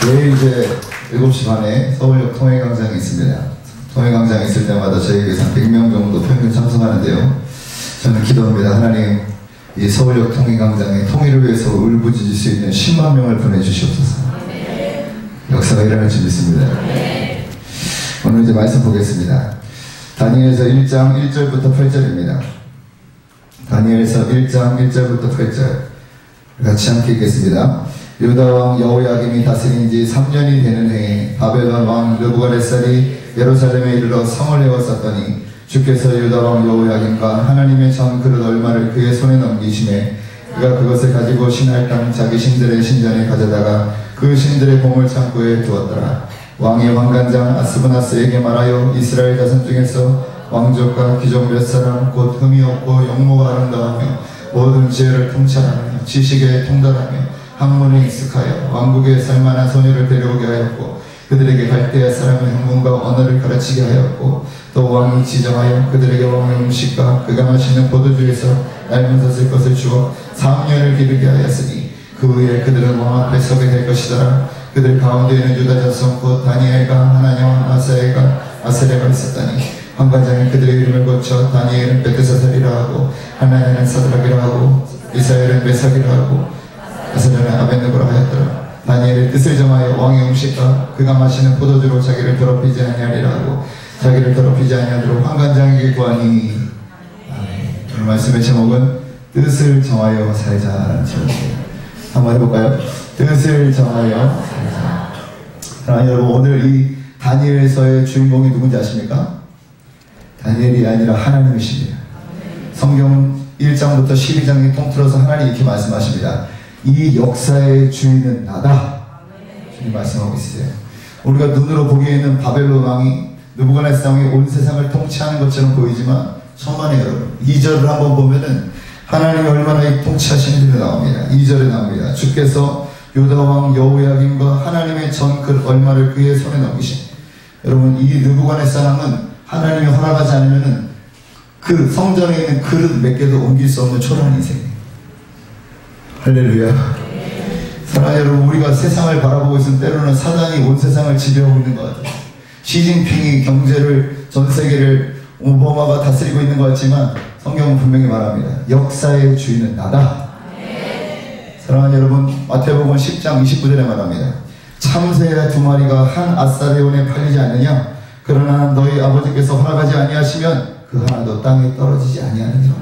내일 이제 7시 반에 서울역 통일광장이 있습니다. 통일광장에 있을 때마다 저희에게서 100명 정도 평균 참석하는데요. 저는 기도합니다. 하나님, 이 서울역 통일광장에 통일을 위해서 울부짖을 수 있는 10만 명을 보내주시옵소서. 역사가 일어날 줄 믿습니다. 오늘 이제 말씀 보겠습니다. 다니엘서 1장 1절부터 8절입니다. 다니엘서 1장 1절부터 8절 같이 함께 읽겠습니다. 유다왕 여호야김이 다스린 지 3년이 되는 해에 바벨론 왕 느부갓네살이 예루살렘에 이르러 성을 에워쌌더니 주께서 유다왕 여호야김과 하나님의 전 그릇 얼마를 그의 손에 넘기시매 그가 그것을 가지고 신할 땅 자기 신들의 신전에 가져다가 그 신들의 보물 창고에 두었더라. 왕이 왕관장 아스브나스에게 말하여 이스라엘 자손 중에서 왕족과 귀족 몇 사람 곧 흠이 없고 용모가 아름다우며 모든 지혜를 통찰하며 지식에 통달하며 학문에 익숙하여 왕국에 살만한 소녀를 데려오게 하였고 그들에게 갈대아 사람의 학문과 언어를 가르치게 하였고 또 왕이 지정하여 그들에게 왕의 음식과 그가 마시는 포도주에서 알면서 쓸 것을 주어 4년을 기르게 하였으니 그 후에 그들은 왕 앞에 서게 될 것이더라. 그들 가운데에는 유다 자손 곧 다니엘과 하나냐 아사엘과 아스레가 있었다니 황관장이 그들의 이름을 고쳐 다니엘은 벳드사살이라 하고 하나냐는 사드락이라 하고 미사엘은 메삭이라 하고 아스레는 아벤느고라 하였더라. 다니엘의 뜻을 정하여 왕의 음식과 그가 마시는 포도주로 자기를 더럽히지 아니하리라 하고 자기를 더럽히지 아니하도록 황관장에게 구하니. 오늘 말씀의 제목은 뜻을 정하여 살자라는 제목입니다. 한번 해볼까요? 뜻을 정하여 살자. 사랑하는 여러분, 오늘 이 다니엘서의 주인공이 누군지 아십니까? 다니엘이 아니라 하나님이십니다. 성경 1장부터 12장이 통틀어서 하나님이 이렇게 말씀하십니다. 이 역사의 주인은 나다. 주님 말씀하고 있으세요. 우리가 눈으로 보기에는 바벨론 왕이 느부갓네살 왕이 온 세상을 통치하는 것처럼 보이지만 천만에 여러분 2절을 한번 보면은 하나님이 얼마나 통치하시는지가 나옵니다. 2절에 나옵니다. 주께서 유다왕 여호야김과 하나님의 전 그릇 얼마를 그의 손에 넘기신. 여러분, 이 느부갓네살 왕은 하나님이 허락하지 않으면은 그 성전에 있는 그릇 몇 개도 옮길 수 없는 초라한 인생이에요. 할렐루야. 사랑하는 여러분, 우리가 세상을 바라보고 있으면 때로는 사단이 온 세상을 지배하고 있는 것 같아요. 시진핑이 경제를, 전 세계를 오바마가 다스리고 있는 것 같지만 성경은 분명히 말합니다. 역사의 주인은 나다. 사랑하는 여러분, 마태복음 10장 29절에 말합니다. 참새야 2마리가 한 아사레온에 팔리지 않느냐? 그러나 너희 아버지께서 허락하지 아니하시면 그 하나도 땅에 떨어지지 아니하느니라.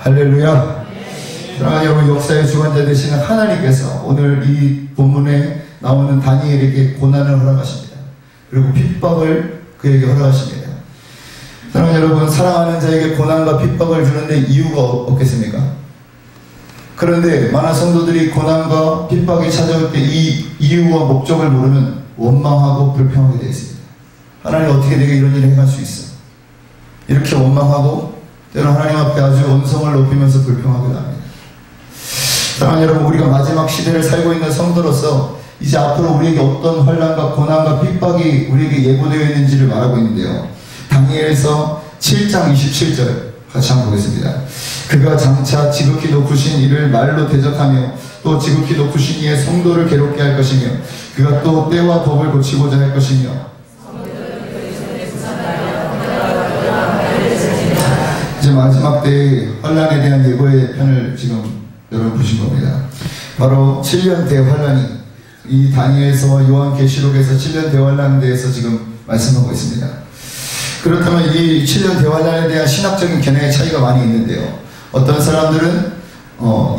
할렐루야. 사랑하는 여러분, 역사의 주관자 되시는 하나님께서 오늘 이 본문에 나오는 다니엘에게 고난을 허락하십니다. 그리고 핍박을 그에게 허락하십니다. 사랑하는 여러분, 사랑하는 자에게 고난과 핍박을 주는데 이유가 없겠습니까? 그런데 많은 성도들이 고난과 핍박이 찾아올 때 이 이유와 목적을 모르면 원망하고 불평하게 되어 있습니다. 하나님 어떻게 내게 이런 일을 행할 수 있어? 이렇게 원망하고 때로는 하나님 앞에 아주 언성을 높이면서 불평하기도 합니다. 사랑하는 여러분, 우리가 마지막 시대를 살고 있는 성도로서 이제 앞으로 우리에게 어떤 환난과 고난과 핍박이 우리에게 예고되어 있는지를 말하고 있는데요. 다니엘서 7장 27절 같이 한번 보겠습니다. 그가 장차 지극히 높으신 이를 말로 대적하며 또 지극히 높으신 이의 성도를 괴롭게 할 것이며 그가 또 때와 법을 고치고자 할 것이며 이제 마지막 때의 환난에 대한 예고의 편을 지금 여러분 보신 겁니다. 바로 7년 대환난이 이 다니엘서와 요한계시록에서 7년 대환난에 대해서 지금 말씀하고 있습니다. 그렇다면 이 7년 대환난에 대한 신학적인 견해의 차이가 많이 있는데요. 어떤 사람들은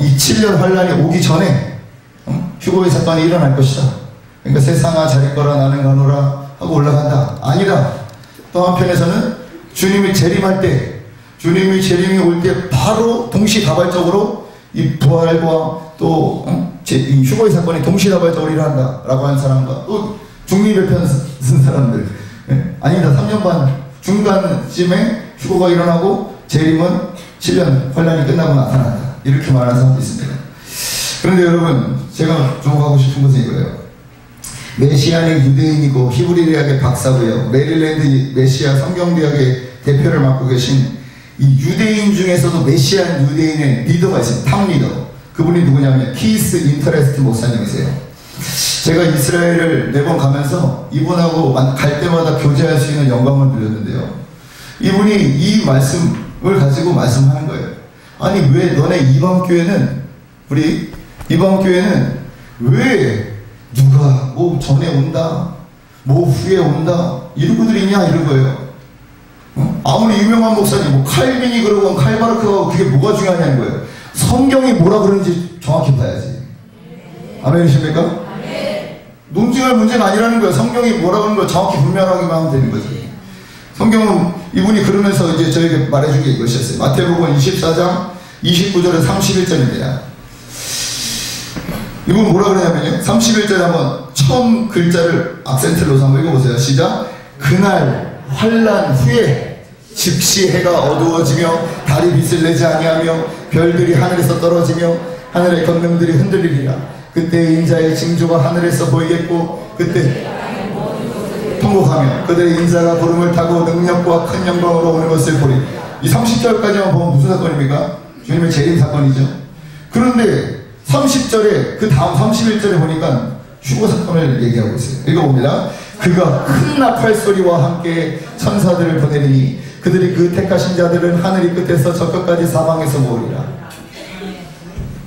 이 7년 환난이 오기 전에 휴거의 사건이 일어날 것이다. 그러니까 세상아 자리 거라 나는 가노라 하고 올라간다. 아니다. 또 한편에서는 주님이 재림할 때, 주님이 재림이 올 때 바로 동시다발적으로 이 부활과 또 이 휴거의 사건이 동시다발적으로 일어난다 라고 하는 사람과 또 중립의 편 쓴 사람들, 아니다 3년 반 중간쯤에 휴거가 일어나고 재림은 7년 환난이 끝나고 나타난다, 이렇게 말하는 사람도 있습니다. 그런데 여러분, 제가 주목하고 싶은 것은 이거예요. 메시아는 유대인이고 히브리 대학의 박사고요, 메릴랜드 메시아 성경대학의 대표를 맡고 계신 이 유대인 중에서도 메시안 유대인의 리더가 있습니다. 탑 리더. 그분이 누구냐면 키스 인터레스트 목사님이세요. 제가 이스라엘을 4번 가면서 이분하고 갈 때마다 교제할 수 있는 영광을 누렸는데요. 이분이 이 말씀을 가지고 말씀하는 거예요. 아니 왜 너네 이방교회는 왜 누가 뭐 전에 온다 뭐 후에 온다 이러고들 있냐 이런 거예요. 아무리 유명한 목사님 뭐 칼빈이 그러고 칼바르크가 그게 뭐가 중요하냐는 거예요. 성경이 뭐라 그러는지 정확히 봐야지. 아멘이십니까? 논증할 문제가 아니라는 거예요. 성경이 뭐라 그러는 걸 정확히 분명하게만 하면 되는 거지. 성경은 이분이 그러면서 이제 저에게 말해준 게 이것이었어요. 마태복음 24장 29절에 31절입니다. 이분 뭐라 그러냐면요. 31절에 한번 처음 글자를 악센트를 넣어서 한번 읽어보세요. 시작. 그날 환난 후에 즉시 해가 어두워지며 달이 빛을 내지 아니하며 별들이 하늘에서 떨어지며 하늘의 권능들이 흔들리리라. 그때 인자의 징조가 하늘에서 보이겠고 그때 통곡하며 그들의 인자가 구름을 타고 능력과 큰 영광으로 오는 것을 보리. 이 30절까지만 보면 무슨 사건입니까? 주님의 재림 사건이죠. 그런데 30절에 그 다음 31절에 보니까 휴거 사건을 얘기하고 있어요. 읽어봅니다. 그가 큰 나팔 소리와 함께 천사들을 보내리니 그들이 그 택하신 자들은 하늘이 끝에서 저 끝까지 사방에서 모으리라.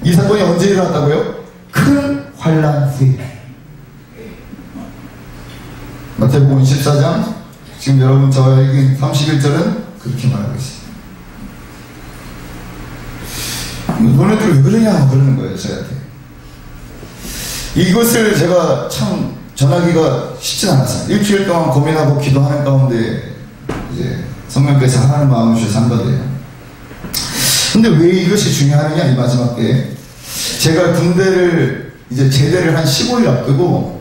이 사건이 언제 일어났다고요? 큰 환난 후에. 마태복음 14장 지금 여러분 저와 읽은 31절은 그렇게 말하고 있습니다. 너네들 왜 그러냐 그러는 거예요 저한테. 이것을 제가 참 전하기가 쉽진 않았어요. 일주일 동안 고민하고 기도하는 가운데 이제 성령께서 하나님 마음을 주셔서 한 거예요. 근데 왜 이것이 중요하느냐 이 마지막 때 제가 군대를 이제 제대를 한 15일 앞두고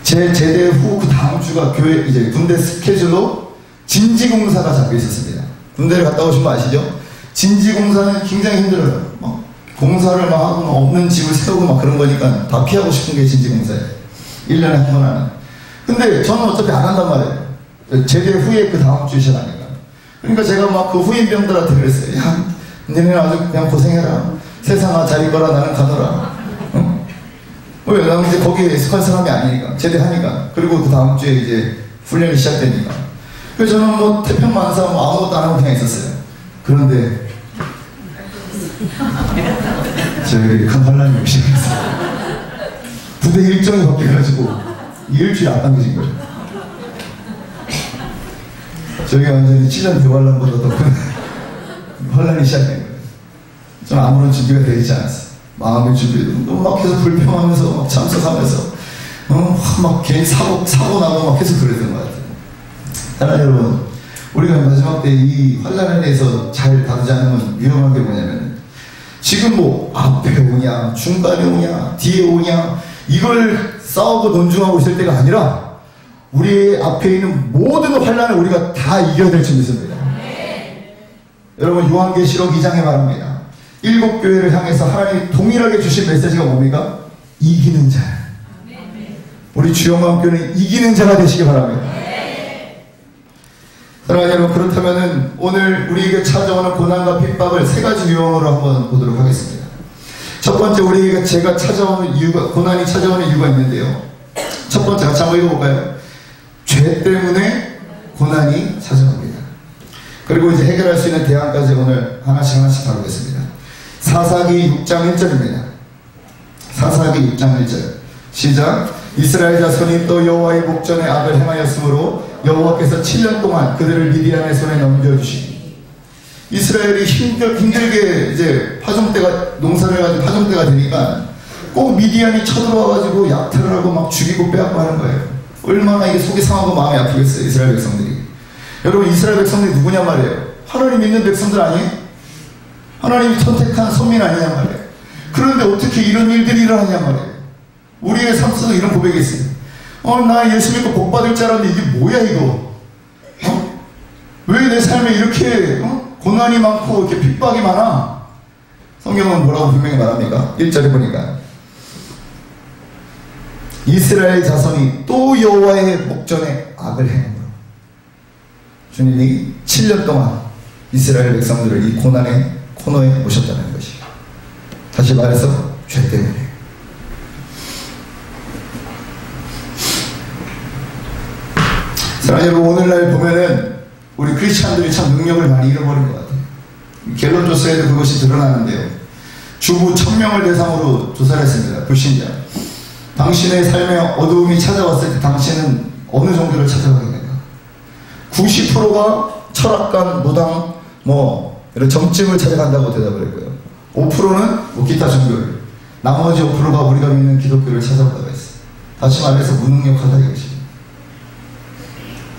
제 제대 후 그 다음 주가 교회 이제 군대 스케줄로 진지공사가 잡혀 있었습니다. 군대를 갔다 오신 거 아시죠? 진지공사는 굉장히 힘들어요. 막 공사를 막 하고 막 없는 집을 세우고 막 그런 거니까 다 피하고 싶은 게 진지공사예요. 1년에 한 번 하는. 근데 저는 어차피 안 한단 말이에요. 제대 후에 그 다음 주에 시작하니까. 그러니까 제가 막 그 후임병들한테 그랬어요. 야, 너네는 아주 그냥 고생해라. 세상아 잘 있거라 나는 가더라. 왜? 나는 이제 거기에 익숙한 사람이 아니니까. 제대하니까. 그리고 그 다음 주에 이제 훈련이 시작되니까. 그래서 저는 뭐 태평만사 뭐 아무것도 안 하고 그냥 있었어요. 그런데 저에게 큰 환란이 오기 시작했어요. 부대 일정이 바뀌어가지고 일주일 앞당겨진 거예요. 저게 완전히 7년 교환란보다 더 큰 환란이 시작된 거예요. 저는 아무런 준비가 되어 있지 않았어요. 마음의 준비도 막 계속 불평하면서 막 참석하면서 막 괜히 사고 나고 막 계속 그랬던 것 같아요. 하나님 여러분, 우리가 마지막 때 이 환란에 대해서 잘 다루지 않으면 위험한 게 뭐냐면 지금 뭐 앞에 오냐 중간에 오냐 뒤에 오냐 이걸 싸우고 논중하고 있을 때가 아니라 우리 앞에 있는 모든 환란을 우리가 다 이겨야 될 줄 믿습니다. 여러분 요한계시록 2장에 말합니다. 7교회를 향해서 하나님이 동일하게 주신 메시지가 뭡니까? 이기는 자. 우리 주영광교회는 이기는 자가 되시기 바랍니다. 사랑하는 여러분, 그렇다면 오늘 우리에게 찾아오는 고난과 핍박을 3가지 유형으로 한번 보도록 하겠습니다. 첫 번째, 우리에게 제가 찾아오는 이유가, 고난이 찾아오는 이유가 있는데요. 첫 번째 같이 한번 읽어볼까요? 죄 때문에 고난이 찾아옵니다. 그리고 이제 해결할 수 있는 대안까지 오늘 하나씩 다루겠습니다. 사사기 6장 1절입니다. 사사기 6장 1절 시작. 이스라엘 자손이 또 여호와의 목전에 악을 행하였으므로 여호와께서 7년 동안 그들을 미디안의 손에 넘겨주시니. 이스라엘이 힘들게 이제 농사를 가지고 파종때가 되니까 꼭 미디안이 쳐들어와가지고 약탈을 하고 막 죽이고 빼앗고 하는 거예요. 얼마나 이게 속이 상하고 마음이 아프겠어요, 이스라엘 백성들이. 여러분, 이스라엘 백성들이 누구냐 말이에요? 하나님 믿는 백성들 아니에요? 하나님이 선택한 선민 아니냐 말이에요. 그런데 어떻게 이런 일들이 일어나냐 말이에요. 우리의 삶 속에 이런 고백이 있어요. 나 예수 믿고 복 받을 줄 알았는데 이게 뭐야 이거? 왜 내 삶에 이렇게 고난이 많고 이렇게 핍박이 많아? 성경은 뭐라고 분명히 말합니까? 1절에 보니까 이스라엘 자손이 또 여호와의 목전에 악을 행함으로 주님이 7년 동안 이스라엘 백성들을 이 고난의 코너에 모셨다는 것이. 다시 말해서 죄 때문에. 사랑하는 여러분, 오늘날 보면은 우리 크리스찬들이 참 능력을 많이 잃어버린 것 같아요. 갤럽조사에도 그것이 드러나는데요. 주부 1000명을 대상으로 조사를 했습니다. 불신자. 당신의 삶에 어두움이 찾아왔을 때 당신은 어느 정도를 찾아가겠는가? 90%가 철학관, 무당, 이런 점집을 찾아간다고 대답을 했고요. 5%는 기타 종교를, 나머지 5%가 우리가 믿는 기독교를 찾아보다가 있어요. 다시 말해서 무능력하다 이것입니다.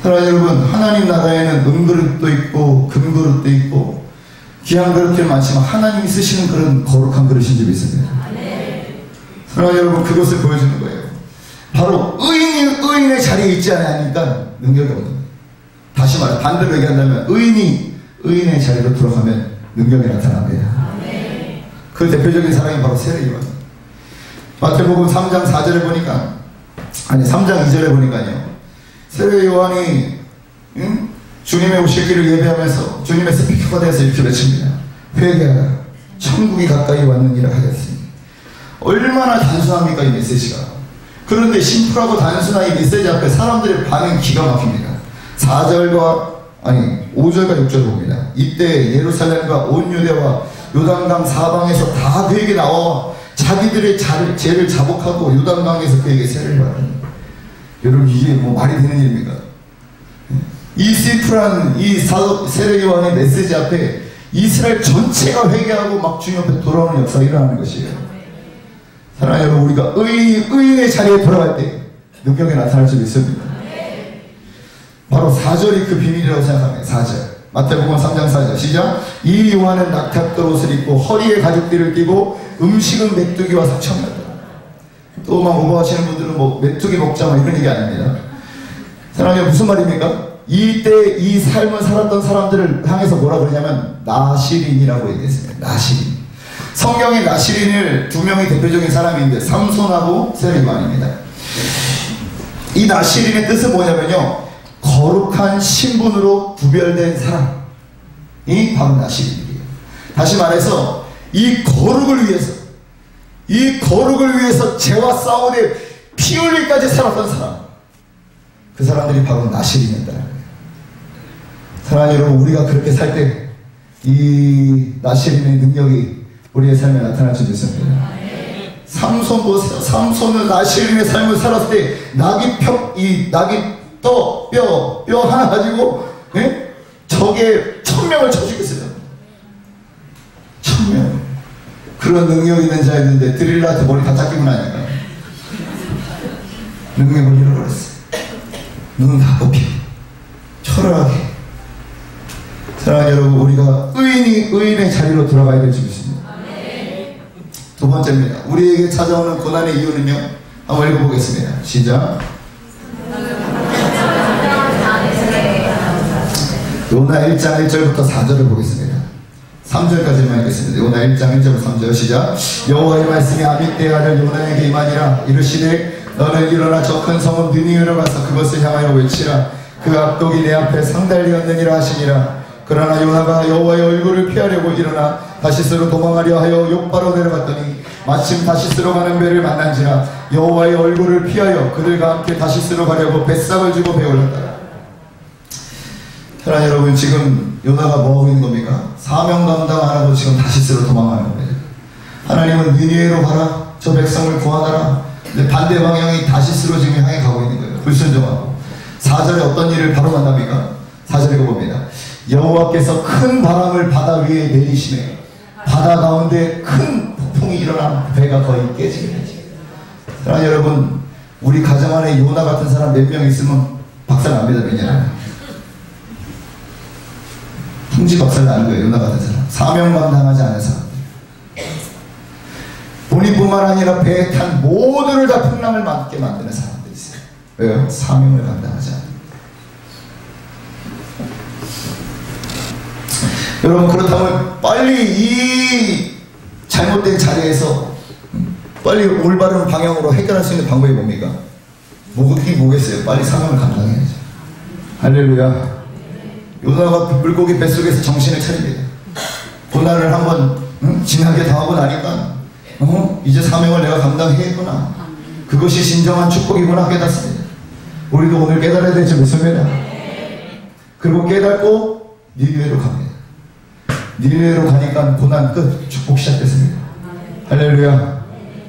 사랑하는 여러분, 하나님 나라에는 은그릇도 있고 금그릇도 있고 귀한 그릇들 많지만 하나님이 쓰시는 그런 거룩한 그릇인 집이 있습니다. 사랑하는 여러분, 그것을 보여주는 거예요. 바로 의인이 의인의 자리에 있지 않으니까 능력이 없는 거예요. 다시 말해 반대로 얘기한다면 의인이 의인의 자리로 들어가면 능력이 나타납니다. 그 대표적인 사람이 바로 세례요한. 마태복음 3장 4절에 보니까, 아니 3장 2절에 보니까요, 세례요한이 주님의 오실 길을 예배하면서 주님의 스피커가 되어서 이렇게 외칩니다. 회개하라, 천국이 가까이 왔느니라 하였으니. 얼마나 단순합니까 이 메시지가. 그런데 심플하고 단순한 이 메시지 앞에 사람들의 반응이 기가 막힙니다. 5절과 6절과 봅니다. 이때 예루살렘과 온 유대와 요단강 사방에서 다 그에게 나와 자기들의 죄를 자복하고 요단강에서 그에게 세례를 받는. 여러분, 이게 말이 되는 일입니까? 이 심플한 이 세례요한의 메시지 앞에 이스라엘 전체가 회개하고 막 주님 앞에 돌아오는 역사가 일어나는 것이에요. 사랑하는 여러분, 우리가 의인의 자리에 돌아갈 때 능력이 나타날 수 있습니다. 바로 4절이 그 비밀이라고 생각합니다. 4절. 마태복음 3장 4절. 시작. 이 요한은 낙타떨 옷을 입고 허리에 가죽띠를 띠고 음식은 메뚜기와 사청이었다. 또 막 오버하시는 분들은 메뚜기 먹자 이런 얘기 아닙니다. 사랑하는 무슨 말입니까? 이때 이 삶을 살았던 사람들을 향해서 뭐라 그러냐면 나시린이라고 얘기했습니다. 나시린. 성경에 나시린을 두 명의 대표적인 사람인데 삼손하고 세례요한입니다. 이 나시린의 뜻은 뭐냐면요, 거룩한 신분으로 구별된 사람이 바로 나시린이에요. 다시 말해서 이 거룩을 위해서 죄와 싸우되 피 흘릴까지 살았던 사람, 그 사람들이 바로 나시린이었다는 거예요. 사랑하는 여러분, 우리가 그렇게 살 때 이 나시린의 능력이 우리의 삶에 나타날 수 있습니다. 삼손 보세요. 삼손은 나시린의 삶을 살았을 때 낙이 뼈 하나 가지고 적의 1000명을 쳐 죽였어요. 1000명. 그런 능력 있는 자였는데 드릴라한테 머리 다 닦이고 나니까 능력을 잃어버렸어요. 눈은 다 뽑혀. 초라하게. 사랑하는 여러분, 우리가 의인의 자리로 들어가야 될 줄 믿습니다. 두 번째입니다. 우리에게 찾아오는 고난의 이유는요, 한번 읽어보겠습니다. 시작. 요나 1장 1절부터 4절을 보겠습니다. 3절까지만 읽겠습니다. 요나 1장 1절부터 3절. 시작. 여호와의 말씀이 아mit대의 아들 요나에게 임하니라. 이르시되 너는 일어나 저 큰 성읍 느니웨로 가서 그것을 향하여 외치라. 그 악독이 내 앞에 상달리었느니라 하시니라. 그러나 요나가 여호와의 얼굴을 피하려고 일어나 다시스로 도망하려 하여 욥바로 내려갔더니 마침 다시스로 가는 배를 만난지라. 여호와의 얼굴을 피하여 그들과 함께 다시스로 가려고 뱃삭을 주고 배올랐더라. 사랑하는 여러분, 지금 요나가 뭐 하고 있는 겁니까? 사명 감당 안 하고 지금 다시스로 도망가는 겁니다. 하나님은 니느웨로 가라, 저 백성을 구하라. 근데 반대 방향이 다시스로 지금 향해 가고 있는 거예요. 불순종하고. 4절에 어떤 일을 바로 만납니까? 4절 읽어봅니다. 여호와께서 큰 바람을 바다 위에 내리시네. 바다 가운데 큰 폭풍이 일어나 배가 거의 깨지게 되죠. 사랑하는 여러분, 우리 가정 안에 요나 같은 사람 몇 명 있으면 박살 납니다. 왜냐? 통지 박살 나는 거예요. 요나 같은 사람. 사명 감당하지 않은 사람들. 본인뿐만 아니라 배에 탄 모두를 다 풍랑을 맞게 만드는 사람들이 있어요. 왜요? 사명을 감당하지 않는. 여러분, 그렇다면 빨리 이 잘못된 자리에서 빨리 올바른 방향으로 해결할 수 있는 방법이 뭡니까? 뭐겠어요? 빨리 사명을 감당해야죠. 할렐루야. 요나가 물고기 뱃속에서 정신을 차립니다. 고난을 한번 지나게 당하고 나니까 이제 사명을 내가 감당해야겠구나. 그것이 진정한 축복이구나 깨닫습니다. 우리도 오늘 깨달아야 될지 믿습니다. 그리고 깨닫고 니느웨로 갑니다. 니느웨로 가니까 고난 끝, 축복 시작됐습니다. 할렐루야.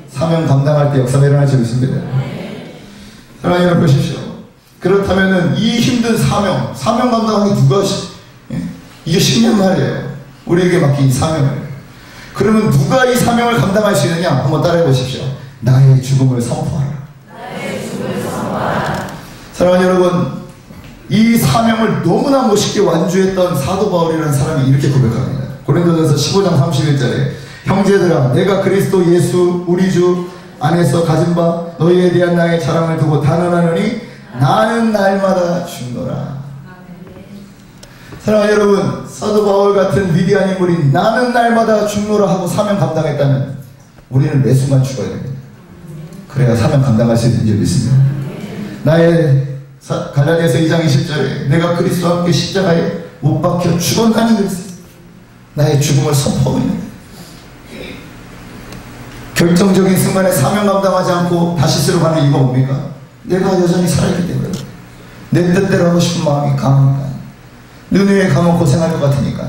사명 감당할 때 역사가 일어날 수 있습니다. 하나님 여러분 보십시오. 그렇다면은 이 힘든 사명 감당하기 누가 이게 10년 말이에요. 우리에게 맡긴 이 사명을. 그러면 누가 이 사명을 감당할 수 있느냐? 한번 따라해 보십시오. 나의 죽음을 선포하라. 나의 죽음을 선포하라. 사랑하는 여러분, 이 사명을 너무나 멋있게 완주했던 사도 바울이라는 사람이 이렇게 고백합니다. 고린도전서 15장 31절에 형제들아, 내가 그리스도 예수 우리 주 안에서 가진 바 너희에 대한 나의 자랑을 두고 단언하노니 나는 날마다 죽노라. 사랑하는 여러분, 사도 바울 같은 위대한 인물이 나는 날마다 죽노라 하고 사명 감당했다면 우리는 매 순간 죽어야 됩니다. 그래야 사명 감당할 수 있는 줄 믿습니다. 나의 갈라디아서 2장 20절에 내가 그리스도와 함께 십자가에 못 박혀 죽었다니 그랬어요. 나의 죽음을 선포하고 있는 거예요. 결정적인 순간에 사명 감당하지 않고 다시스로 가는 이유가 뭡니까? 내가 여전히 살아있기 때문에. 내 뜻대로 하고 싶은 마음이 강하니까. 눈 위에 가면 고생할 것 같으니까.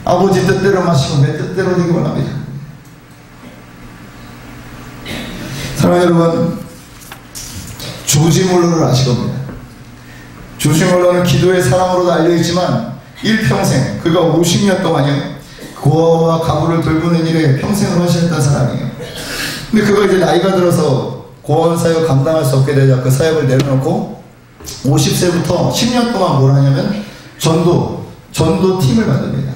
아버지 뜻대로 마시고 내 뜻대로 되기 원합니다. 사랑하는 여러분, 조지 몰러를 아실 겁니다. 조지 몰러는 기도의 사람으로도 알려있지만 일평생, 그가 50년 동안요 고아와 가구를 돌보는 일에 평생을 헌신했던 사람이에요. 근데 그가 이제 나이가 들어서 고아원 사역을 감당할 수 없게 되자 그 사역을 내려놓고 50세부터 10년 동안 뭘 하냐면 전도 팀을 만듭니다.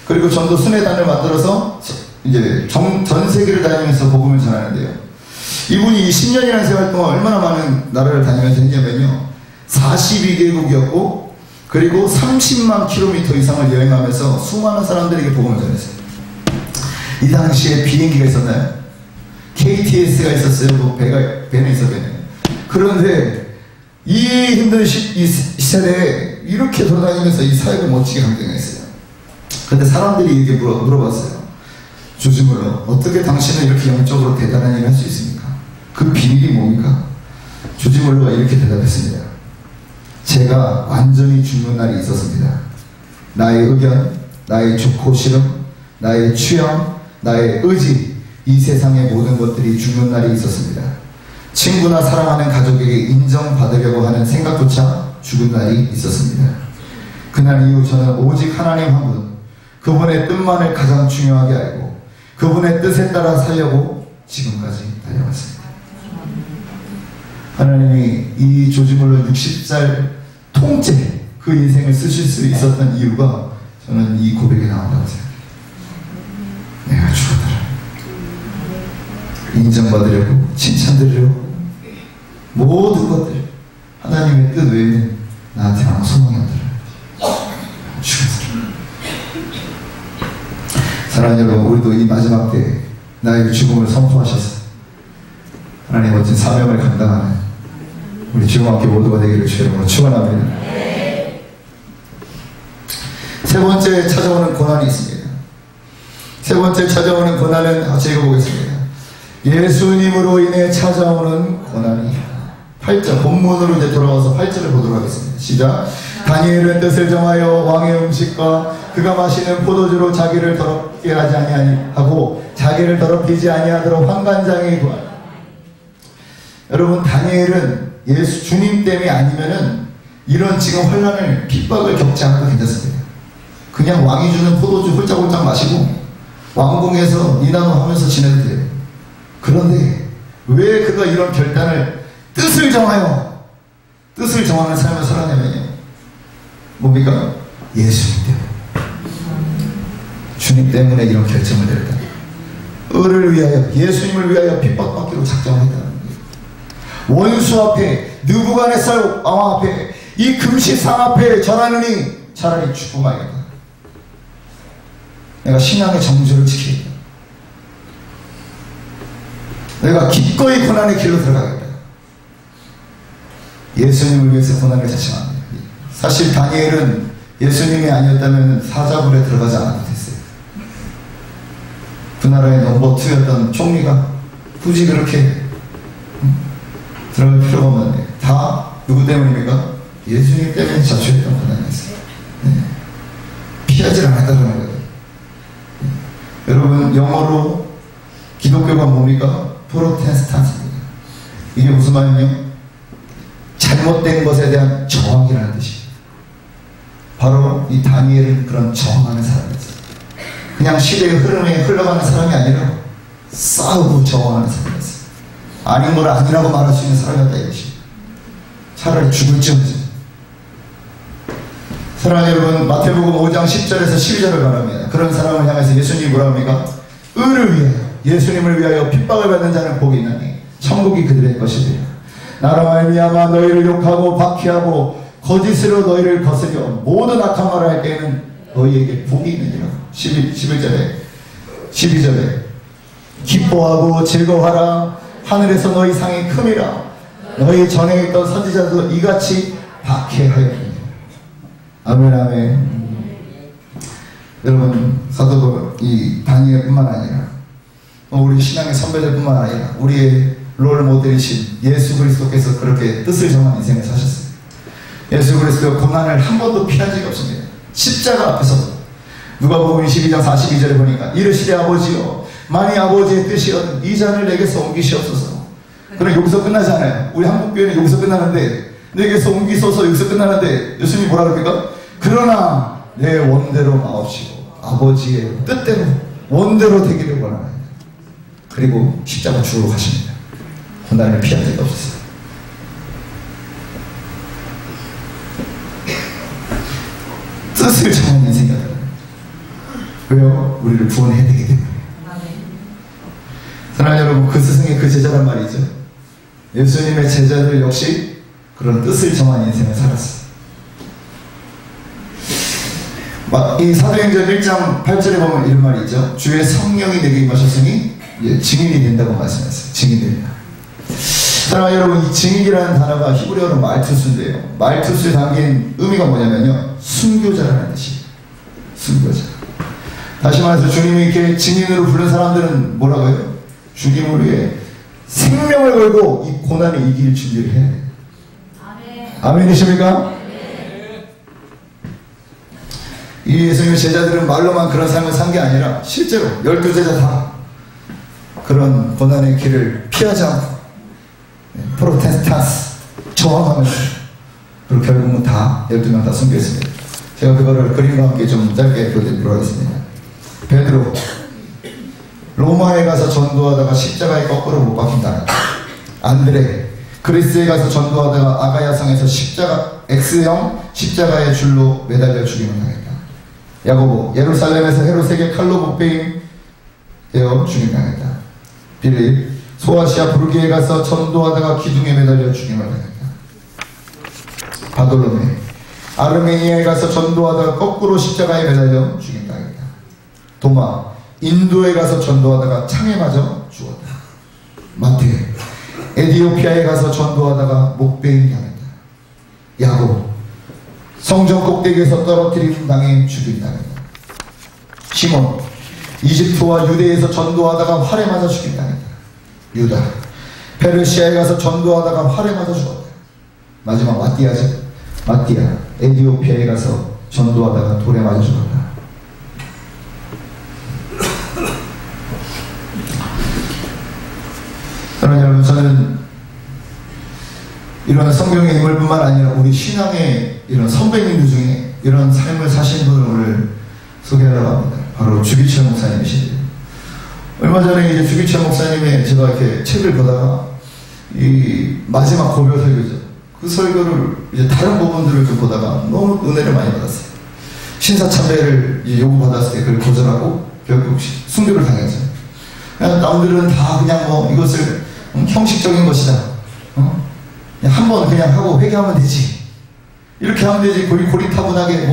그리고 전도 순회단을 만들어서 이제 전 세계를 다니면서 복음을 전하는데요. 이분이 10년이라는 세월 동안 얼마나 많은 나라를 다니면서 했냐면요, 42개국이었고 그리고 30만 킬로미터 이상을 여행하면서 수많은 사람들에게 복음을 전했어요. 이 당시에 비행기가 있었나요? KTS가 있었어요. 뭐 배는 있었겠네요. 그런데 이 힘든 이 세대에 이렇게 돌아다니면서 이 사역을 멋지게 감당했어요. 그런데 사람들이 이렇게 물어봤어요. 조지 몰러, 어떻게 당신은 이렇게 영적으로 대단한 일을 할 수 있습니까? 그 비밀이 뭡니까? 조지 몰러가 이렇게 대답했습니다. 제가 완전히 죽는 날이 있었습니다. 나의 의견, 나의 좋고 싫음, 나의 취향, 나의 의지, 이 세상의 모든 것들이 죽는 날이 있었습니다. 친구나 사랑하는 가족에게 인정받으려고 하는 생각조차 죽은 날이 있었습니다. 그날 이후 저는 오직 하나님 한 분, 그분의 뜻만을 가장 중요하게 알고 그분의 뜻에 따라 살려고 지금까지 달려왔습니다. 하나님이 이 조지 몰러 60살 통째 그 인생을 쓰실 수 있었던 이유가 저는 이 고백에 나온다고 생각해요. 내가 죽었더라. 인정받으려고, 칭찬드리려고, 모든 것들 하나님의 뜻 외에는 나한테 아무 소망이 없더라. 죽었더라. 사랑하는 여러분, 우리도 이 마지막 때 나의 죽음을 선포하셔서 하나님 멋진 사명을 감당하는 우리 주와 함께 모두가 되기를 주의 이름으로 축원합니다. 세 번째 찾아오는 고난이 있습니다. 세 번째 찾아오는 고난은 같이 읽어보겠습니다. 예수님으로 인해 찾아오는 고난이. 8절 본문으로 이제 돌아와서 8절을 보도록 하겠습니다. 시작. 다니엘은 뜻을 정하여 왕의 음식과 그가 마시는 포도주로 자기를 더럽게 하지 아니하고 자기를 더럽히지 아니하도록 환관장에 구하라. 여러분, 다니엘은 예수 주님 때문에 아니면은 이런 지금 환난을 핍박을 겪지 않아도 괜찮습니다. 그냥 왕이 주는 포도주 홀짝홀짝 마시고 왕궁에서 니나노 하면서 지내도 돼요. 그런데 왜 그가 이런 결단을 뜻을 정하는 삶을 살아내면요, 뭡니까? 예수님 때문에, 주님 때문에 이런 결정을 내렸다. 을을 위하여, 예수님을 위하여 핍박받기로 작정했다. 원수 앞에, 느부갓네살 왕 앞에, 이 금시상 앞에 전하느니 차라리 죽고 말겠다. 내가 신앙의 정주를 지키겠다. 내가 기꺼이 고난의 길로 들어가겠다. 예수님을 위해서 고난을 자청합니다. 사실 다니엘은 예수님이 아니었다면 사자굴에 들어가지 않아도 됐어요. 그 나라의 넘버 2였던 총리가 굳이 그렇게 들어갈 필요가 없는데, 다 누구 때문입니까? 예수님 때문에 자초했던 고난이었어요. 네. 피하지 않았다는 거예요. 여러분, 영어로 기독교가 뭡니까? 프로테스탄트입니다. 이게 무슨 말이냐? 잘못된 것에 대한 저항이라는 뜻이에요. 바로 이 다니엘은 그런 저항하는 사람이었어요. 그냥 시대의 흐름에 흘러가는 사람이 아니라 싸우고 저항하는 사람이었어요. 아닌 걸 아니라고 말할 수 있는 사람이었다 이것이. 차라리 죽을지언정. 사랑하는 여러분, 마태복음 5장 10절에서 12절을 말합니다. 그런 사람을 향해서 예수님이 뭐라 합니까? 의를 위하여, 예수님을 위하여 핍박을 받는 자는 복이 있나니 천국이 그들의 것이리라. 나로 말미암아 너희를 욕하고 박해하고 거짓으로 너희를 거스려 모든 악한 말을 할 때에는 너희에게 복이 있느니라. 12절에 기뻐하고 즐거워하라. 하늘에서 너희 상이 큼이라. 너희 전에 있던 선지자도 이같이 박해하였느니라. 아멘, 아멘. 여러분, 사도 이 다니엘뿐만 아니라 우리 신앙의 선배들뿐만 아니라 우리의 롤 모델이신 예수 그리스도께서 그렇게 뜻을 정한 인생을 사셨어요. 예수 그리스도의 고난을 한 번도 피한 적이 없습니다. 십자가 앞에서 누가복음 22장 42절에 보니까 이르시되 아버지여, 만일 아버지의 뜻이여 이 잔을 내게서 옮기시옵소서. 그럼 여기서 끝나지 않아요. 우리 한국교회는 여기서 끝나는데, 내게서 옮기소서 여기서 끝나는데 예수님이 뭐라 그럽니까? 그러나 내 원대로 마옵시고 아버지의 뜻대로 원대로 되기를 원하나이다. 그리고 십자가 죽으러 가십니다. 고난을 피한 적이 없었어요. 뜻을 정한 인생이었다. 왜요? 우리를 구원해야 되기 때문에. 사랑하는 여러분, 그 스승의 그 제자란 말이죠. 예수님의 제자들 역시 그런 뜻을 정한 인생을 살았어요. 이 사도행전 1장 8절에 보면 이런 말이 있죠. 주의 성령이 내게 임하셨으니 증인이 된다고 말씀했어요. 증인입니다. 사랑하는 여러분, 이 증인이라는 단어가 히브리어로 말투수인데요. 말투수에 담긴 의미가 뭐냐면요, 순교자라는 뜻이에요. 순교자. 다시 말해서 주님이 이렇게 증인으로 부른 사람들은 뭐라고 해요? 주님을 위해 생명을 걸고 이 고난을 이길 준비를 해야 돼요. 아멘이십니까? 이 예수님의 제자들은 말로만 그런 삶을 산 게 아니라 실제로 12제자 다 그런 고난의 길을 피하지 않고 프로테스탄스 저항하면서, 그리고 결국은 다 12명 다 순교했습니다. 제가 그거를 그림과 함께 좀 짧게 보여드리도록 하겠습니다. 베드로, 로마에 가서 전도하다가 십자가에 거꾸로 못 박힌다. 안드레, 그리스에 가서 전도하다가 아가야성에서 X형 십자가의 줄로 매달려 죽임을 당했다. 야고보, 예루살렘에서 헤롯에게 칼로 목베임 되어 죽임당했다. 빌립, 소아시아 부르기에 가서 전도하다가 기둥에 매달려 죽임을 당했다. 바돌로메, 아르메니아에 가서 전도하다가 거꾸로 십자가에 매달려 죽임당했다. 도마, 인도에 가서 전도하다가 창에 맞아 죽었다. 마태, 에디오피아에 가서 전도하다가 목베임 당했다. 야곱, 성전 꼭대기에서 떨어뜨림 당해 죽임 당했다. 시몬, 이집트와 유대에서 전도하다가 활에 맞아 죽임 당했다. 유다, 페르시아에 가서 전도하다가 활에 맞아 죽었다. 마지막 마띠아죠. 마띠아, 에디오피아에 가서 전도하다가 돌에 맞아 죽었다. 사랑하는 여러분, 저는 이런 성경의 인물뿐만 아니라 우리 신앙의 이런 선배님들 중에 이런 삶을 사신 분을 오늘 소개하려고 합니다. 바로 주기철 목사님이시죠. 얼마 전에 이제 주기철 목사님의 제가 이렇게 책을 보다가 이 마지막 고별 설교죠. 그 설교를 이제 다른 부분들을 좀 보다가 너무 은혜를 많이 받았어요. 신사참배를 요구받았을 때 그걸 거절하고 결국 순교를 당했죠. 남들은 다 그냥 뭐 이것을 형식적인 것이다. 한번 그냥 하고 회개하면 되지. 이렇게 하면 되지. 고리타분하게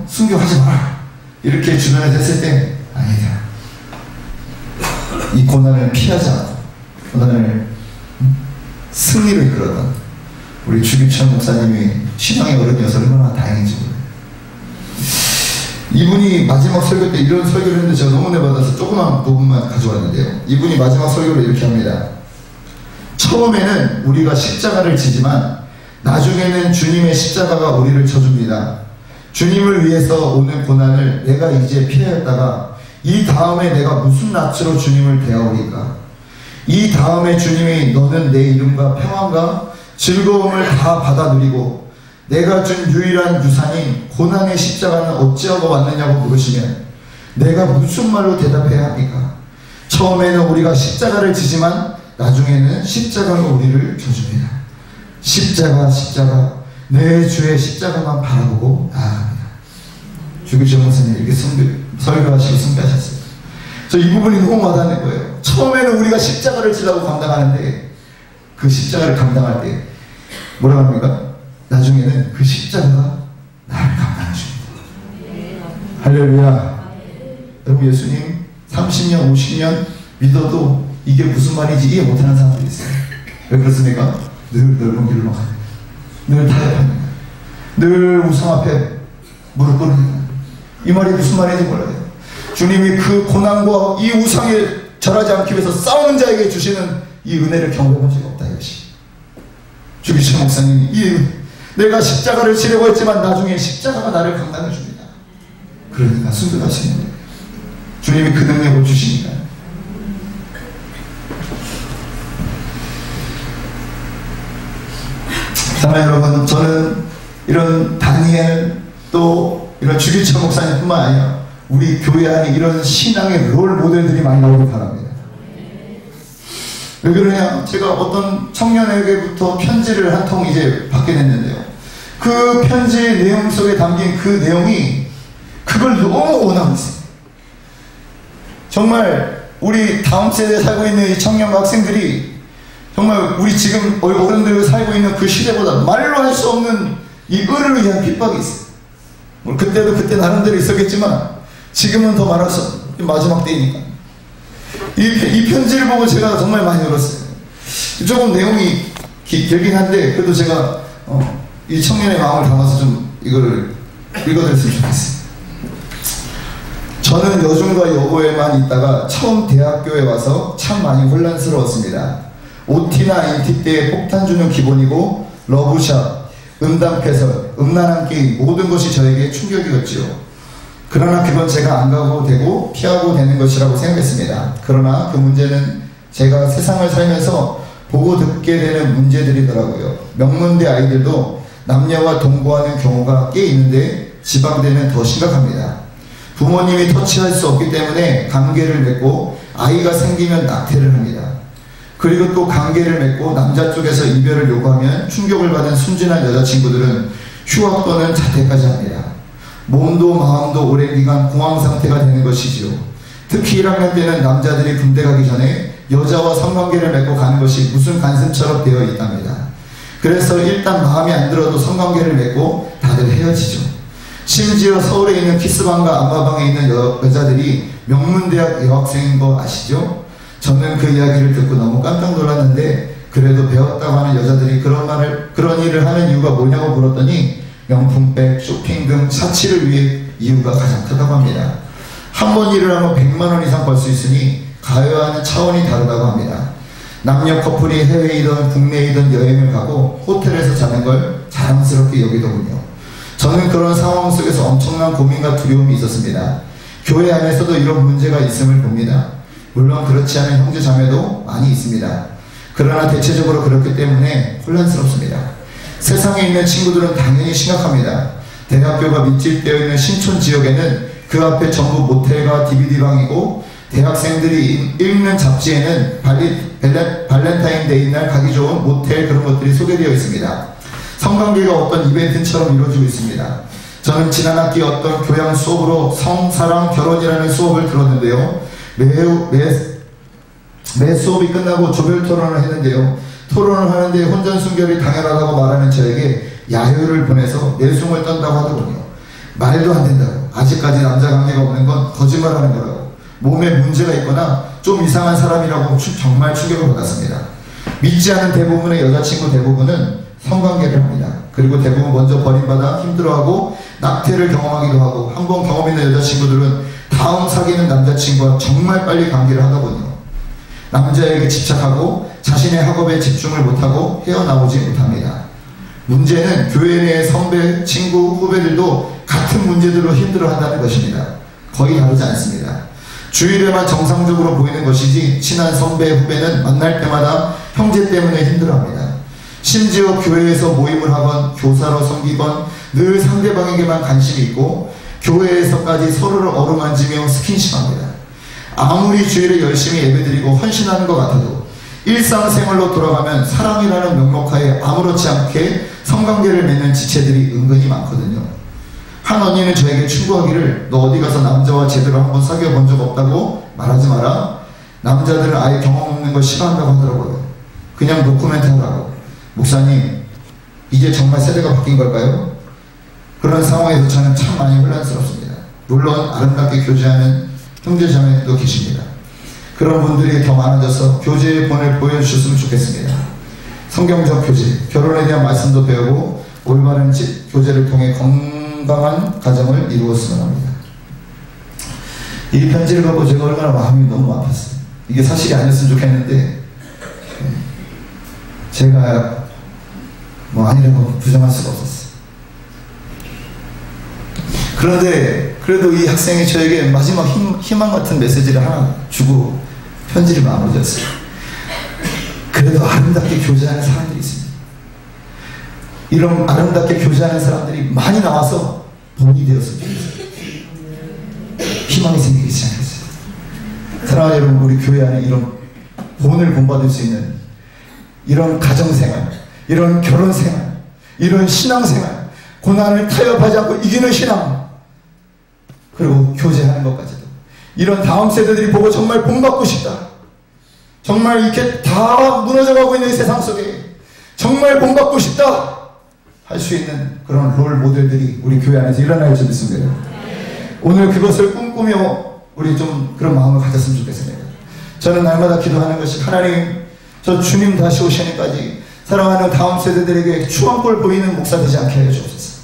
순교하지 마라. 이렇게 주변에 됐을 때 아니다. 이 고난을 피하지 않고 고난을 승리로 이끌었던 우리 주기철 목사님이 신앙의 어른이어서 얼마나 다행인지 몰라요. 이분이 마지막 설교 때 이런 설교를 했는데 제가 너무 은혜 받아서 조그만 부분만 가져왔는데요. 이분이 마지막 설교를 이렇게 합니다. 처음에는 우리가 십자가를 지지만 나중에는 주님의 십자가가 우리를 져줍니다. 주님을 위해서 오는 고난을 내가 이제 피하였다가 이 다음에 내가 무슨 낯으로 주님을 대하오리까? 이 다음에 주님이 너는 내 이름과 평안과 즐거움을 다 받아 누리고 내가 준 유일한 유산인 고난의 십자가는 어찌하고 왔느냐고 물으시면 내가 무슨 말로 대답해야 합니까? 처음에는 우리가 십자가를 지지만 나중에는 십자가가 우리를 져줍니다. 십자가 내 주의 십자가만 바라보고 나아갑니다. 주기철 목사님 이렇게 설교하시고 숭배하셨어요. 저 이 부분이 너무 와닿는 거예요. 처음에는 우리가 십자가를 지라고 감당하는데 그 십자가를 감당할 때 뭐라고 합니까? 나중에는 그 십자가가 나를 감당해 줍니다. 할렐루야. 여러분 예수님 30년 50년 믿어도 이게 무슨 말인지 이해 못하는 사람들이 있어요. 왜 그렇습니까? 늘 넓은 길로 가요. 늘 타협하는 거예요. 늘 우상 앞에 무릎 꿇는 거예요. 이 말이 무슨 말인지 몰라요. 주님이 그 고난과 이 우상에 절하지 않기 위해서 싸우는 자에게 주시는 이 은혜를 경험한 적이 없다 이것이. 주기철 목사님이 이 내가 십자가를 지려고 했지만 나중에 십자가가 나를 감당해 줍니다. 그러니까 순교하시는 거예요. 주님이 그 능력을 주시니까. 사랑하는 여러분, 저는 이런 다니엘 또 이런 주기철 목사님뿐만 아니라 우리 교회 안에 이런 신앙의 롤 모델들이 많이 나오길 바랍니다. 왜 그러냐? 제가 어떤 청년에게부터 편지를 한 통 이제 받게 됐는데요. 그 편지 내용 속에 담긴 그 내용이 그걸 너무 원하고 있어요. 정말 우리 다음 세대에 살고 있는 이 청년과 학생들이 정말 우리 지금 어른들 살고 있는 그 시대보다 말로 할 수 없는 이 의를 위한 핍박이 있어요. 그때도 그때 나름대로 있었겠지만 지금은 더 말해서 마지막 때이니까 이 편지를 보고 제가 정말 많이 울었어요. 조금 내용이 길긴 한데 그래도 제가 이 청년의 마음을 담아서 좀 이거를 읽어드렸으면 좋겠어요. 저는 여중과 여고에만 있다가 처음 대학교에 와서 참 많이 혼란스러웠습니다. OT나 NT 때의 폭탄주는 기본이고 러브샷, 음담패설, 음란한 게임 모든 것이 저에게 충격이었지요. 그러나 그건 제가 안 가고 되고 피하고 되는 것이라고 생각했습니다. 그러나 그 문제는 제가 세상을 살면서 보고 듣게 되는 문제들이더라고요. 명문대 아이들도 남녀와 동거하는 경우가 꽤 있는데 지방대는 더 심각합니다. 부모님이 터치할 수 없기 때문에 관계를 맺고 아이가 생기면 낙태를 합니다. 그리고 또 관계를 맺고 남자 쪽에서 이별을 요구하면 충격을 받은 순진한 여자친구들은 휴학 또는 자퇴까지 합니다. 몸도 마음도 오랜 기간 공황 상태가 되는 것이지요. 특히 1학년 때는 남자들이 군대 가기 전에 여자와 성관계를 맺고 가는 것이 무슨 관습처럼 되어 있답니다. 그래서 일단 마음에 안 들어도 성관계를 맺고 다들 헤어지죠. 심지어 서울에 있는 키스방과 안마방에 있는 여자들이 명문대학 여학생인 거 아시죠? 저는 그 이야기를 듣고 너무 깜짝 놀랐는데 그래도 배웠다고 하는 여자들이 그런 일을 하는 이유가 뭐냐고 물었더니 명품백, 쇼핑 등 사치를 위해 이유가 가장 크다고 합니다. 한 번 일을 하면 100만원 이상 벌 수 있으니 가해야 하는 차원이 다르다고 합니다. 남녀 커플이 해외이든 국내이든 여행을 가고 호텔에서 자는 걸 자랑스럽게 여기더군요. 저는 그런 상황 속에서 엄청난 고민과 두려움이 있었습니다. 교회 안에서도 이런 문제가 있음을 봅니다. 물론 그렇지 않은 형제 자매도 많이 있습니다. 그러나 대체적으로 그렇기 때문에 혼란스럽습니다. 세상에 있는 친구들은 당연히 심각합니다. 대학교가 밀집되어 있는 신촌 지역에는 그 앞에 전부 모텔과 DVD방이고 대학생들이 읽는 잡지에는 발렌타인데이 날 가기 좋은 모텔 그런 것들이 소개되어 있습니다. 성관계가 어떤 이벤트처럼 이루어지고 있습니다. 저는 지난 학기 어떤 교양 수업으로 성, 사랑, 결혼이라는 수업을 들었는데요. 매 수업이 끝나고 조별 토론을 했는데요. 토론을 하는데 혼전순결이 당연하다고 말하는 저에게 야유를 보내서 내숭을 떤다고 하더군요. 말도 안 된다고. 아직까지 남자 관계가 없는 건 거짓말하는 거라고. 몸에 문제가 있거나 좀 이상한 사람이라고 정말 충격을 받았습니다. 믿지 않은 대부분의 여자친구 대부분은 성관계를 합니다. 그리고 대부분 먼저 버림받아 힘들어하고 낙태를 경험하기도 하고 한 번 경험 있는 여자친구들은 다음 사귀는 남자친구와 정말 빨리 관계를 하더군요. 남자에게 집착하고 자신의 학업에 집중을 못하고 헤어나오지 못합니다. 문제는 교회 내 선배, 친구, 후배들도 같은 문제들로 힘들어한다는 것입니다. 거의 다르지 않습니다. 주일에만 정상적으로 보이는 것이지 친한 선배, 후배는 만날 때마다 형제 때문에 힘들어합니다. 심지어 교회에서 모임을 하건 교사로 섬기건 늘 상대방에게만 관심이 있고 교회에서까지 서로를 어루만지며 스킨십합니다. 아무리 주일에 열심히 예배드리고 헌신하는 것 같아도 일상생활로 돌아가면 사랑이라는 명목하에 아무렇지 않게 성관계를 맺는 지체들이 은근히 많거든요. 한 언니는 저에게 충고하기를 너 어디 가서 남자와 제대로 한번 사귀어 본 적 없다고 말하지 마라. 남자들은 아예 경험 없는 걸 싫어한다고 하더라고요. 그냥 노코멘트 하라고. 목사님, 이제 정말 세대가 바뀐 걸까요? 그런 상황에서 저는 참 많이 혼란스럽습니다. 물론 아름답게 교제하는 형제자매도 계십니다. 그런 분들이 더 많아져서 교제의 본을 보여주셨으면 좋겠습니다. 성경적 교제, 결혼에 대한 말씀도 배우고 올바른 교제를 통해 건강한 가정을 이루었으면 합니다. 이 편지를 받고 제가 얼마나 마음이 너무 아팠어요. 이게 사실이 아니었으면 좋겠는데 제가 아니라고 부정할 수가 없었어요. 그런데 그래도 이 학생이 저에게 마지막 희망 같은 메시지를 하나 주고 편지를 마무리 졌어요. 그래도 아름답게 교제하는 사람들이 있습니다. 이런 아름답게 교제하는 사람들이 많이 나와서 본이 되었으면 좋겠어요. 희망이 생기지 않겠어요. 사랑하는 여러분, 우리 교회 안에 이런 본을 본받을 수 있는 이런 가정생활, 이런 결혼생활, 이런 신앙생활, 고난을 타협하지 않고 이기는 신앙, 그리고 교제하는 것까지도 이런 다음 세대들이 보고 정말 본받고 싶다, 정말 이렇게 다 무너져가고 있는 이 세상 속에 정말 본받고 싶다 할 수 있는 그런 롤 모델들이 우리 교회 안에서 일어날 줄 믿습니다. 오늘 그것을 꿈꾸며 우리 좀 그런 마음을 가졌으면 좋겠습니다. 저는 날마다 기도하는 것이 하나님, 저 주님 다시 오시니까지 사랑하는 다음 세대들에게 추앙골 보이는 목사 되지 않게 해주옵소서.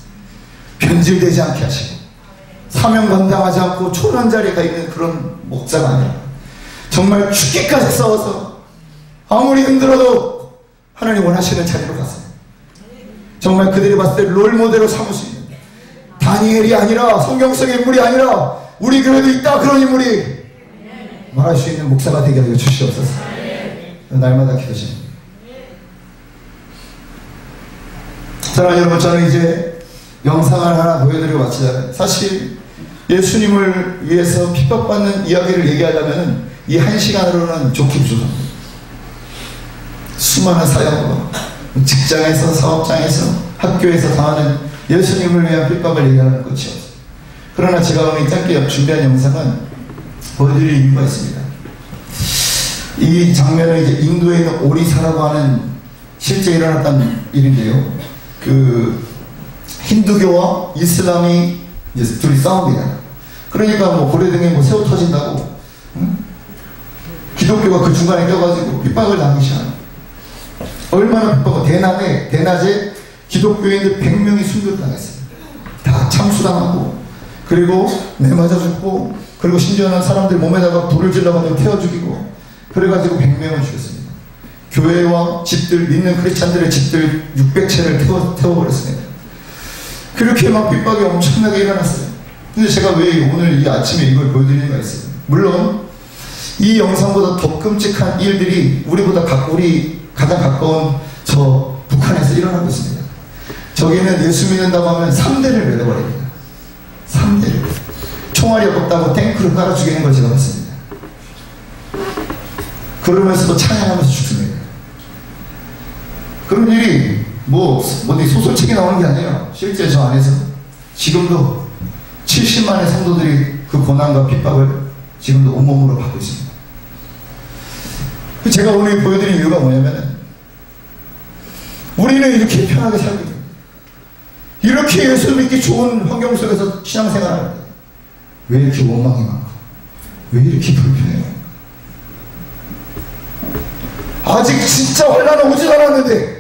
변질되지 않게 하시고 사명 감당하지 않고 초란 자리에 가 있는 그런 목사가 아니라 정말 죽기까지 싸워서 아무리 힘들어도 하나님 원하시는 자리로 갔어요. 정말 그들이 봤을 때 롤모델로 삼을 수 있는 다니엘이 아니라 성경 속 인물이 아니라 우리 교회도 있다 그런 인물이 말할 수 있는 목사가 되게 하여 주시옵소서. 날마다 기도십니다. 사랑하는 여러분, 저는 이제 영상을 하나 보여드리고 마치자면, 사실 예수님을 위해서 핍박받는 이야기를 얘기하려면 이 한 시간으로는 좋게 부족합니다. 수많은 사역과 직장에서, 사업장에서, 학교에서 당하는 예수님을 위한 핍박을 얘기하는 것이 없어요. 그러나 제가 오늘 짧게 준비한 영상은 보여드릴 이유가 있습니다. 이 장면은 이제 인도에 있는 오리사라고 하는 실제 일어났던 일인데요. 그 힌두교와 이슬람이 이제 둘이 싸웁니다. 그러니까 고래등에 새우 터진다고, 기독교가 그 중간에 껴가지고 핍박을 당하기 시작합니다. 얼마나 핍박을, 대낮에 기독교인들 100명이 순교당했어요. 다 참수당하고, 그리고 매맞아 죽고, 그리고 심지어는 사람들 몸에다가 불을 질러가지고 태워 죽이고, 그래가지고 100명을 죽였습니다. 교회와 집들, 믿는 크리스찬들의 집들 600채를 태워버렸습니다. 그렇게 막 핍박이 엄청나게 일어났어요. 근데 제가 왜 오늘 이 아침에 이걸 보여드리는 이유가 있어요. 물론 이 영상보다 더 끔찍한 일들이 우리 가장 가까운 저 북한에서 일어나고 있습니다. 저기는 예수 믿는다고 하면 3대를 내려버립니다. 3대를. 총알이 없다고 탱크를 깔아 죽이는 걸 제가 봤습니다. 그러면서도 찬양하면서 죽습니다. 그런 일이 어디 소설책에 나오는 게 아니에요. 실제 저 안에서 지금도 70만의 성도들이 그 고난과 핍박을 지금도 온몸으로 받고 있습니다. 제가 오늘 보여드린 이유가 뭐냐면은, 우리는 이렇게 편하게 살고 있습니다. 이렇게 예수 믿기 좋은 환경 속에서 신앙생활 하는데 왜 이렇게 원망이 많고, 왜 이렇게 불편해요? 아직 진짜 환란은 오지 않았는데,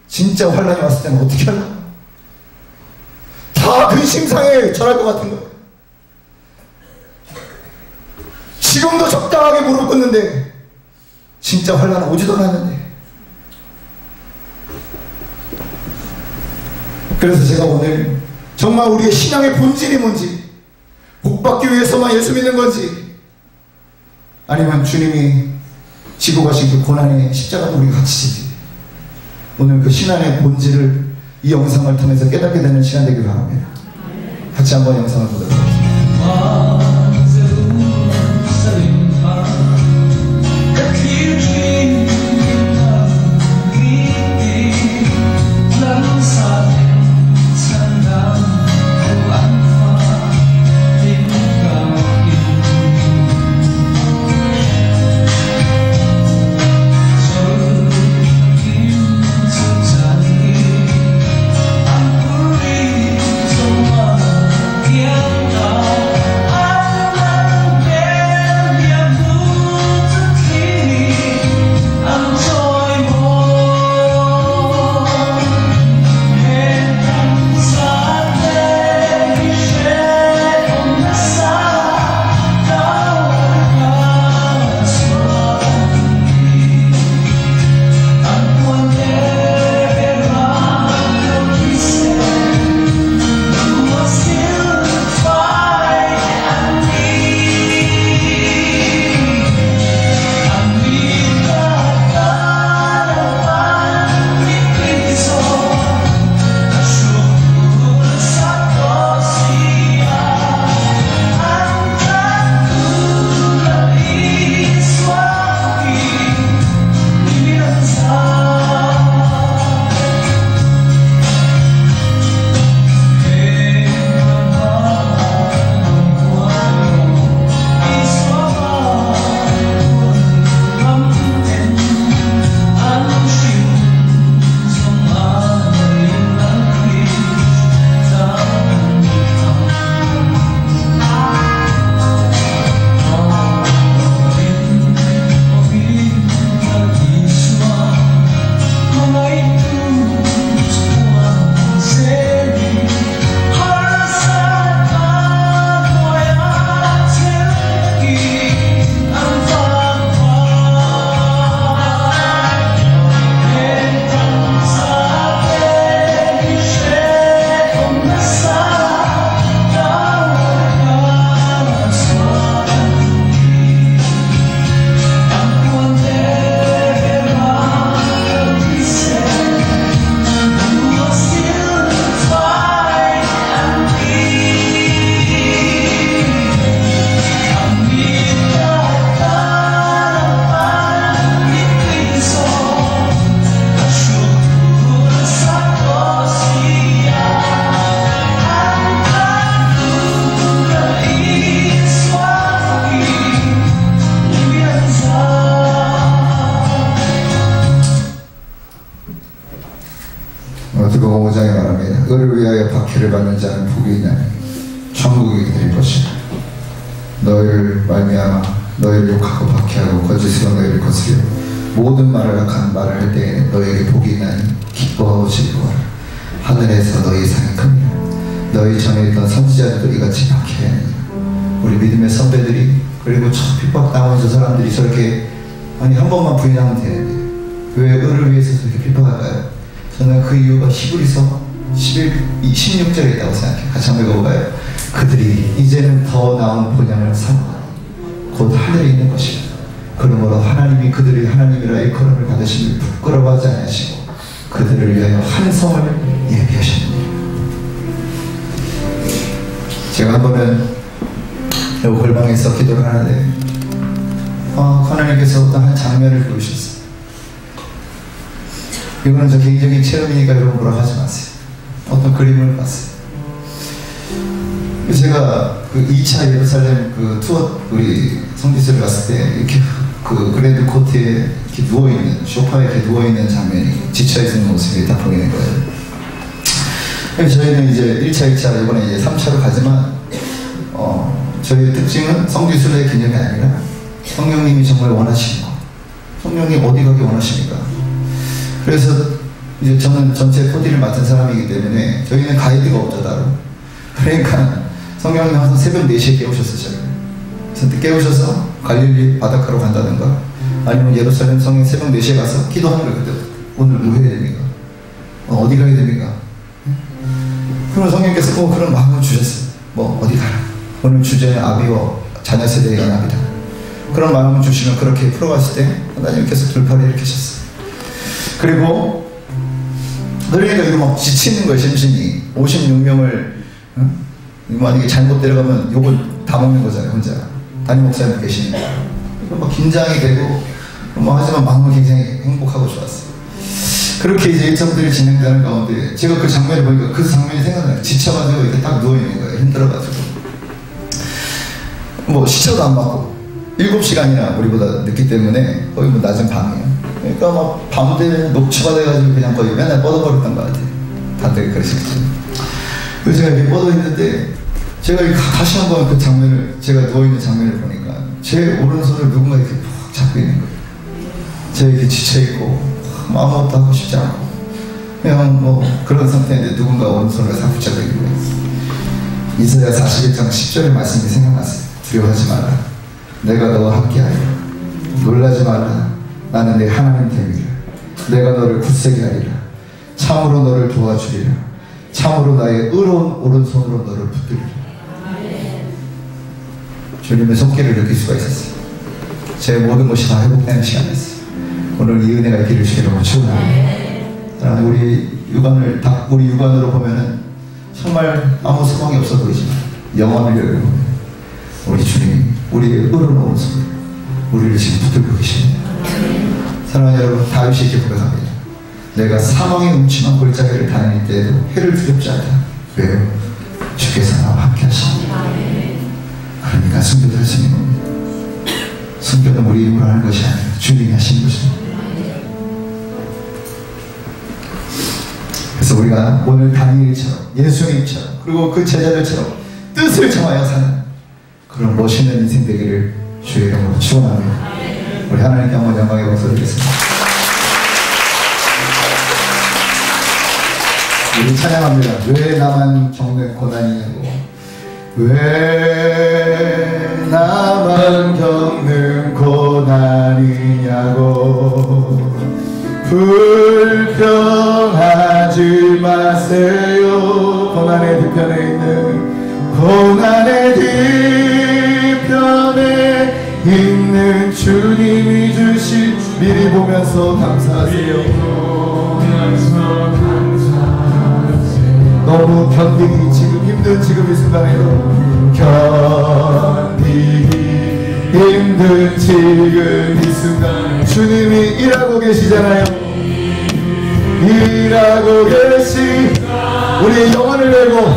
진짜 환란이 왔을 때는 어떻게 할까? 다 근심상에 절할 것 같은 거예요. 지금도 적당하게 무릎 꿇는데 진짜 환란은 오지도 않았는데, 그래서 제가 오늘 정말 우리의 신앙의 본질이 뭔지, 복받기 위해서만 예수 믿는 건지, 아니면 주님이 지고 가신 그 고난의 십자가도 우리가 같이 지지, 오늘 그 신앙의 본질을 이 영상을 통해서 깨닫게 되는 시간 되길 바랍니다. 같이 한번 영상을 보도록 하겠습니다. 누가복음 5장에 말합니다. 너를 위하여 박해를 받는 자는 복이 있나니 천국이 될 것이다. 너희를 말미암아 너희를 욕하고 박해하고 거짓으로 너희를 거스려 모든 말을 악한 말을 할 때에 너희에게 복이 있나니 기뻐하고 즐거워하라. 하늘에서 너희 상이 큽니다. 너희 전에 있던 선지자들도 이같이 박해야 하느니라. 우리 믿음의 선배들이 그리고 첫 핍박당하면서 사람들이 저렇게 아니 한 번만 부인하면 되는데 왜 의를 위해서 저렇게 핍박할까요? 저는 그 이유가 히브리서 16절에 있다고 생각해요. 같이 한번 읽어볼까요? 그들이 이제는 더 나은 본향을 삼아 곧 하늘에 있는 것이다. 그러므로 하나님이 그들이 하나님이라 일컬음을 받으심을 부끄러워하지 않으시고 그들을 위하여 한 성을 예비하셨느니라. 제가 한 번은 골방에서 기도를 하는데 하나님께서 어떤 한 장면을 보여주셨어요. 이거는 저 개인적인 체험이니까 여러분 뭐라고 하지 마세요. 어떤 그림을 봤어요. 제가 그 2차 예루살렘 그 투어 우리 성지순례 갔을 때 이렇게 그 그랜드 코트에 이렇게 누워있는 소파에 이렇게 누워있는 장면이 지쳐있는 모습이 딱 보이는 거예요. 그래서 저희는 이제 1차, 2차 이번에 이제 3차로 가지만 저희의 특징은 성지순례의 개념이 아니라 성령님이 정말 원하시는 거. 성령님 어디 가기 원하십니까? 그래서 이제 저는 전체 코디를 맡은 사람이기 때문에 저희는 가이드가 없죠 따로. 그러니까 성령님 항상 새벽 4시에 깨우셨어요. 그래서 깨우셔서 갈릴리 바닷가로 간다든가 아니면 예루살렘 성에 새벽 4시에 가서 기도하는 거예요. 그때 오늘 뭐 해야 됩니까? 어디 가야 됩니까? 그러면 성령께서 꼭 그런 마음을 주셨어요. 뭐 어디 가라. 오늘 주제는 아비와 자녀 세대의 연합이다. 그런 마음을 주시면 그렇게 풀어갔을 때 하나님께서 돌파를 일으키셨어요. 그리고 그러니까 이거 막 지치는 거예요. 심신이 56명을 만약에 잘못 데려가면 요걸 다 먹는 거잖아요. 혼자 담임 목사님 계시니까 이거 막 긴장이 되고 뭐 하지만 마음은 굉장히 행복하고 좋았어요. 그렇게 이제 일정들이 진행되는 가운데 제가 그 장면을 보니까 그 장면이 생각나요. 지쳐가지고 이렇게 딱 누워있는 거예요. 힘들어가지고 뭐 시차도 안 맞고 7시간이나 우리보다 늦기 때문에 거의 뭐 낮은 밤이에요. 그러니까 막 밤새 녹초가 돼가지고 그냥 거의 맨날 뻗어버렸던 것 같아요. 다들 그러시겠죠. 그래서 제가 이렇게 뻗어있는데 제가 다시 한번 그 장면을 제가 누워있는 장면을 보니까 제 오른손을 누군가 이렇게 푹 잡고 있는 거예요. 제가 이렇게 지쳐있고 아무것도 하고 싶지 않고 그냥 뭐 그런 상태인데 누군가 오른손을 싹 붙잡고 있는 거예요. 이사야 41장 10절의 말씀이 생각났어요. 두려워하지 마라. 내가 너와 함께하리라. 놀라지 말라. 나는 내 하나님 됨이라. 내가 너를 굳세게 하리라. 참으로 너를 도와주리라. 참으로 나의 의로운 오른손으로 너를 붙들리라. 주님의 손길을 느낄 수가 있었어요. 제 모든 것이 다 회복되는 시간이었어요. 오늘 이 은혜가 있기를 주기로 축원합니다. 우리 육안으로 보면은 정말 아무 소망이 없어 보이지만 영원을 열고 우리 주님이 우리의 의로운 오른손 우리를 지금 붙들고 계십니다. 사랑하는 여러분, 다윗이 이렇게 고백합니다. 내가 사망의 음침한 골짜기를 다닐 때에도 해를 두렵지 않다. 왜요? 주께서 나와 함께 하십니다. 그러니까 순교를 하시는 겁니다. 순교는 우리 힘으로 하는 것이 아니라 주님이 하시는 것입니다. 그래서 우리가 오늘 다니엘처럼 예수님처럼 그리고 그 제자들처럼 뜻을 정하여 사는 그런 멋있는 인생 되기를 주의 이름으로 축원합니다. 우리 하나님께 한번 영광의 박수 드리겠습니다. 우리 찬양합니다. 왜 나만 겪는 고난이냐고, 왜 나만 겪는 고난이냐고, 불평하지 마세요. 고난의 뒤편에 있는, 고난의 뒤편에 있는 주님이 주신, 미리 보면서 감사하세요. 너무 견디기 지금 힘든 지금 이 순간에도 견디기 힘든 지금 이 순간 주님이 일하고 계시잖아요. 일하고 계시 우리의 영혼을 내고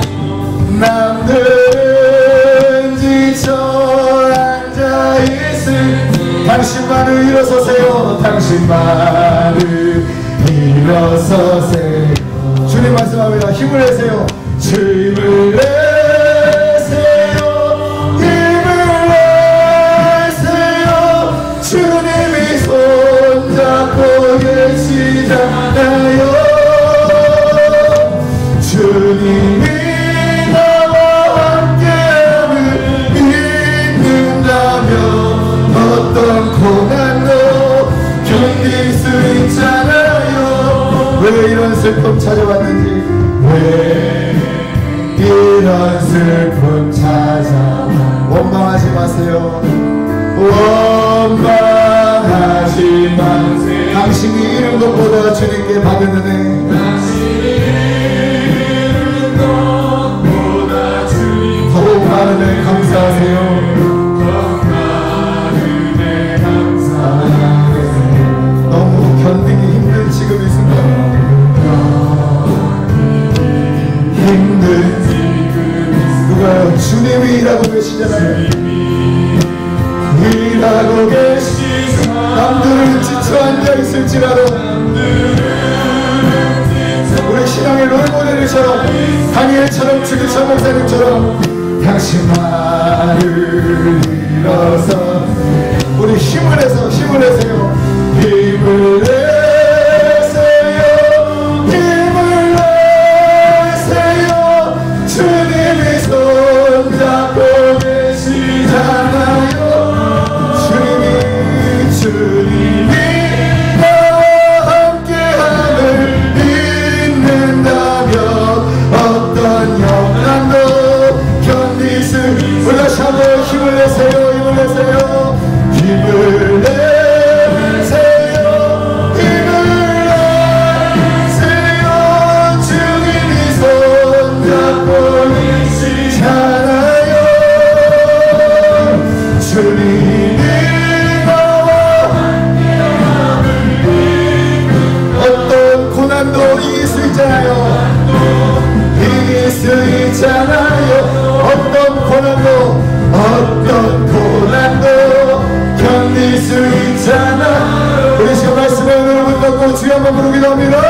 남들은 지쳐 앉아있을 당신만을 일어서세요. 당신만을 일어서세요. 주님 말씀합니다. 힘을 내세요. 힘을 내세요. 힘을 내세요. 주님이 손잡고 계시잖아요. 주님이 나와 함께함을 믿는다면 어떤 고난도 견딜 수 있잖아요. 왜 이런 슬픔 찾아왔는지, 왜 이런 슬픔 찾아와. 원망하지 마세요. 원망하지 마세요. 당신이 이룬 것보다 주님께 받은 은혜, 더욱 많은 은혜 감사하세요. 너무 견디기 힘든 지금 이 순간, 힘든 누가요? 주님이 일하고 계시잖아요. 일하고 계시죠. 남들은 지쳐 앉아있을지라도 우리 신앙의 롤모델처럼 다니엘처럼 주기철 목사님처럼 당신만을 일어서 우리 힘을 내서 힘을 내세요. 힘을 내세요. 힘을 내세요. 주님이 손잡고 계시잖아요. 주님이 나와 함께함을 믿는다면 어떤 한번 부르기도 합니다.